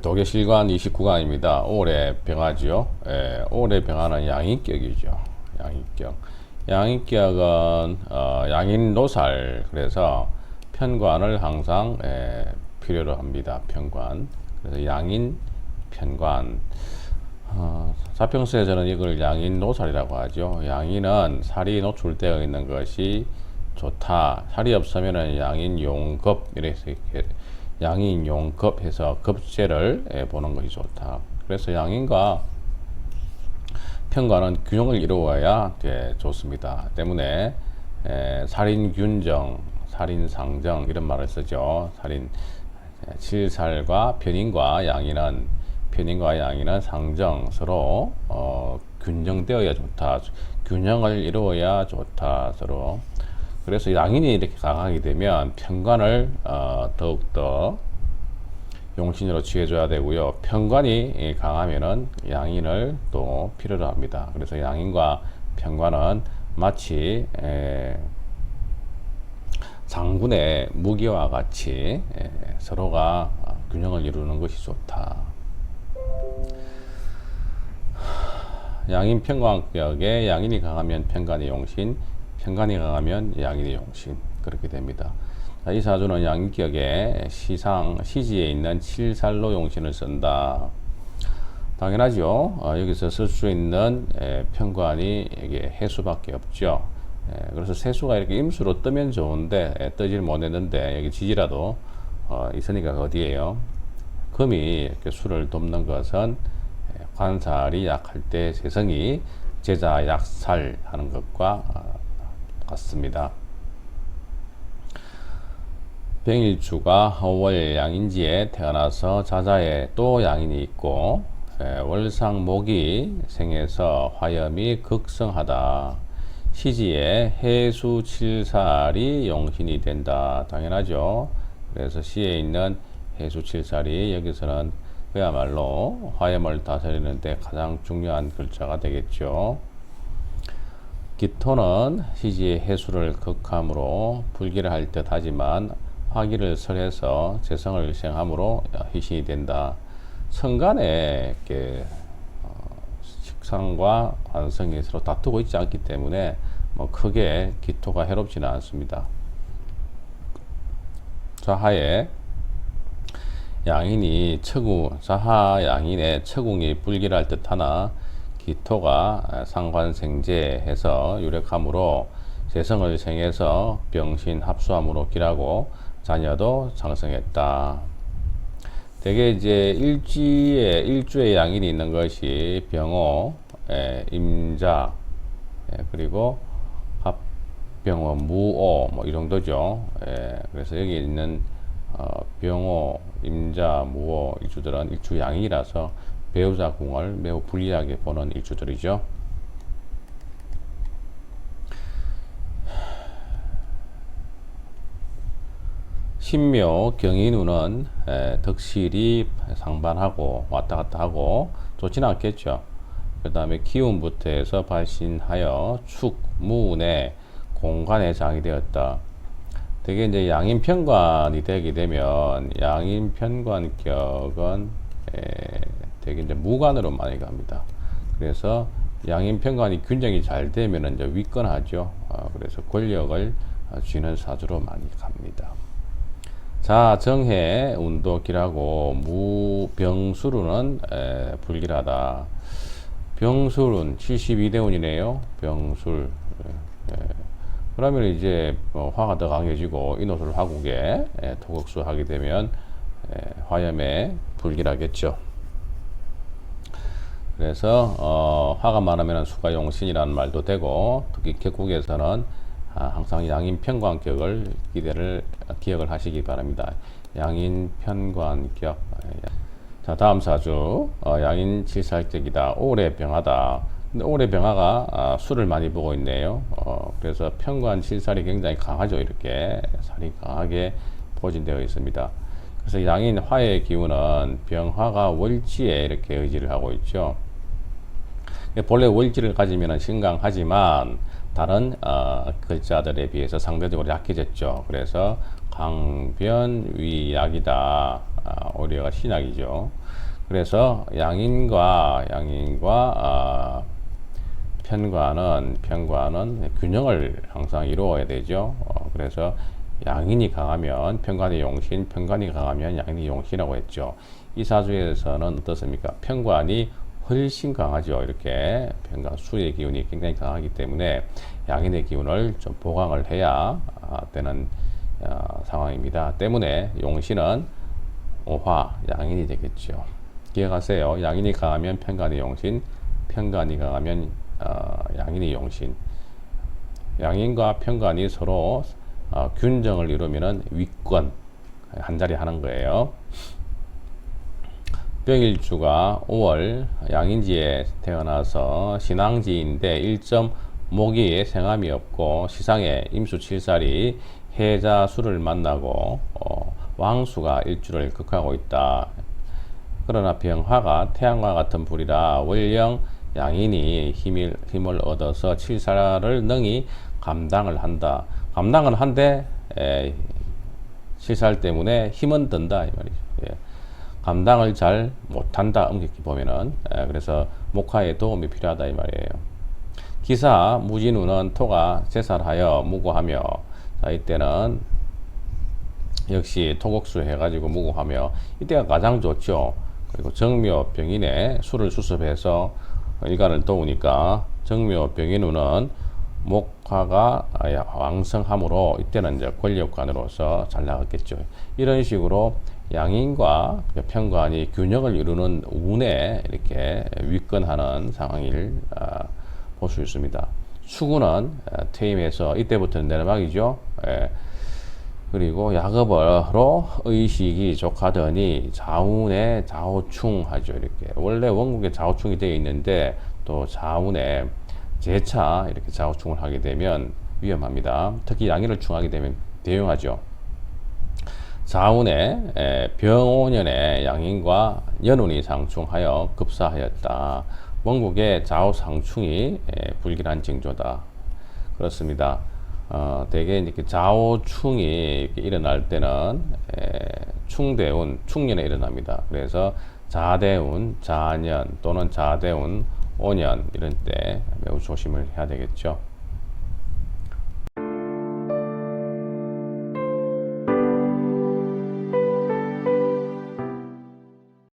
도계실관 29강입니다. 올해 병화지요. 올해 병화는 양인격이죠. 양인격. 양인격은 양인노살, 그래서 편관을 항상 필요로 합니다. 편관. 그래서 양인 편관. 사평서에서는 이걸 양인노살이라고 하죠. 양인은 살이 노출되어 있는 것이 좋다. 살이 없으면은 양인용급, 이렇게 양인용급해서 급제를 보는 것이 좋다. 그래서 양인과 편관은 균형을 이루어야 좋습니다. 때문에 살인균정, 살인상정 이런 말을 쓰죠. 살인 칠살과 편인과 양인은 상정, 서로 균형되어야 좋다. 균형을 이루어야 좋다, 서로. 그래서 양인이 이렇게 강하게 되면 편관을 더욱더 용신으로 취해줘야 되고요. 편관이 강하면은 양인을 또 필요로 합니다. 그래서 양인과 편관은 마치 장군의 무기와 같이 서로가 균형을 이루는 것이 좋다. 양인 편관격에 양인이 강하면 편관이 용신, 편관이 강하면 양인이 용신, 그렇게 됩니다. 이 사주는 양인격에 시지에 있는 칠살로 용신을 쓴다. 당연하죠. 여기서 쓸 수 있는 편관이 이게 해수밖에 없죠. 그래서 세수가 이렇게 임수로 뜨면 좋은데 뜨질 못했는데 여기 지지라도 있으니까 어디에요? 금이 이렇게 수를 돕는 것은 관살이 약할 때 세성이 제자 약살하는 것과 같습니다. 병일주가 월 양인지에 태어나서 자자에 또 양인이 있고 월상목이 생해서 화염이 극성하다. 시지에 해수칠살이 용신이 된다. 당연하죠. 그래서 시에 있는 해수칠살이 여기서는 그야말로 화염을 다스리는데 가장 중요한 글자가 되겠죠. 기토는 시지의 해수를 극함으로 불기를 할 듯 하지만 화기를 설해서 재성을 생함으로 희신이 된다. 성간에 이렇게 식상과 관성이 서로 다투고 있지 않기 때문에 뭐 크게 기토가 해롭지는 않습니다. 자하에 양인이 자하 양인의 처궁이 불길할 듯하나 기토가 상관생제해서 유력함으로 재성을 생해서 병신 합수함으로 길하고 자녀도 장성했다. 대개 이제 일주에 양인이 있는 것이 병호, 임자, 그리고 합병호, 무오 뭐 이 정도죠. 그래서 여기 있는 병호, 임자, 무오 일주들은 일주 양이라서 배우자 궁을 매우 불리하게 보는 일주들이죠. 신묘 경인운은 덕실이 상반하고 왔다 갔다 하고 좋지는 않겠죠. 그 다음에 기운부터 해서 발신하여 축, 무운의 공간에 장이 되었다. 되게 이제 양인편관이 되게 되면 양인편관격은 되게 이제 무관으로 많이 갑니다. 그래서 양인편관이 균형이 잘 되면 이제 위권하죠. 그래서 권력을 쥐는 사주로 많이 갑니다. 자, 정해 운도 길하고 무병수루는 불길하다. 병술은 72대운이네요. 병술. 그러면 이제 화가 더 강해지고 인호술 화국에 토극수 하게 되면 화염에 불길하겠죠. 그래서 화가 많으면 수가용신이라는 말도 되고, 특히 격국에서는 항상 양인편관격을 기억을 하시기 바랍니다. 양인편관격. 자, 다음 사주 양인칠살격이다. 올해 병화다. 근데 올해 병화가 수를 많이 보고 있네요. 그래서 편관칠살이 굉장히 강하죠. 이렇게 살이 강하게 포진되어 있습니다. 그래서 양인 화의 기운은 병화가 월지에 이렇게 의지를 하고 있죠. 본래 월지를 가지면 신강하지만 다른 글자들에 비해서 상대적으로 약해졌죠. 그래서 강변위약이다. 오리가 신약이죠. 그래서 양인과 편관은 균형을 항상 이루어야 되죠. 그래서 양인이 강하면 편관이 용신, 편관이 강하면 양인이 용신이라고 했죠. 이 사주에서는 어떻습니까? 편관이 훨씬 강하죠. 이렇게 편관 수의 기운이 굉장히 강하기 때문에 양인의 기운을 좀 보강을 해야 되는 상황입니다. 때문에 용신은 오화 양인이 되겠죠. 기억하세요. 양인이 강하면 편관이 용신, 편관이 강하면 양인이 용신. 양인과 편관이 서로 균정을 이루면은 위권 한 자리 하는 거예요. 병일주가 5월 양인지에 태어나서 신앙지인데 1점 목이 생함이 없고 시상에 임수칠살이 해자수를 만나고 왕수가 일주를 극하고 있다. 그러나 병화가 태양과 같은 불이라 월령 양인이 힘을 얻어서 칠살을 능히 감당을 한다. 감당은 한데 칠살 때문에 힘은 든다 이 말이죠. 예. 감당을 잘 못한다 엄격히 보면은 그래서 목화의 도움이 필요하다 이 말이에요. 기사 무진우는 토가 제살하여 무고하며 자 이때는 역시 토곡수 해가지고 무고하며 이때가 가장 좋죠. 그리고 정묘 병인에 수를 수습해서 일간을 도우니까 정묘 병인우는 목화가 왕성함으로 이때는 이제 권력관으로서 잘 나갔겠죠. 이런 식으로 양인과 편관이 균형을 이루는 운에 이렇게 위권하는 상황을 볼 수 있습니다. 수구는 퇴임해서 이때부터는 내리막이죠. 그리고 야급으로 의식이 족하더니 자운에 좌우충하죠. 이렇게 원래 원국에 좌우충이 되어 있는데 또 자운에 재차 이렇게 좌우충을 하게 되면 위험합니다. 특히 양인을 충하게 되면 대용하죠. 자운에 병오년에 양인과 연운이 상충하여 급사하였다. 원국의 좌우상충이 불길한 징조다. 그렇습니다. 대개 이렇게 좌우충이 이렇게 일어날 때는 충대운, 충년에 일어납니다. 그래서 자대운, 자년 또는 자대운, 오년 이런 때 매우 조심을 해야 되겠죠.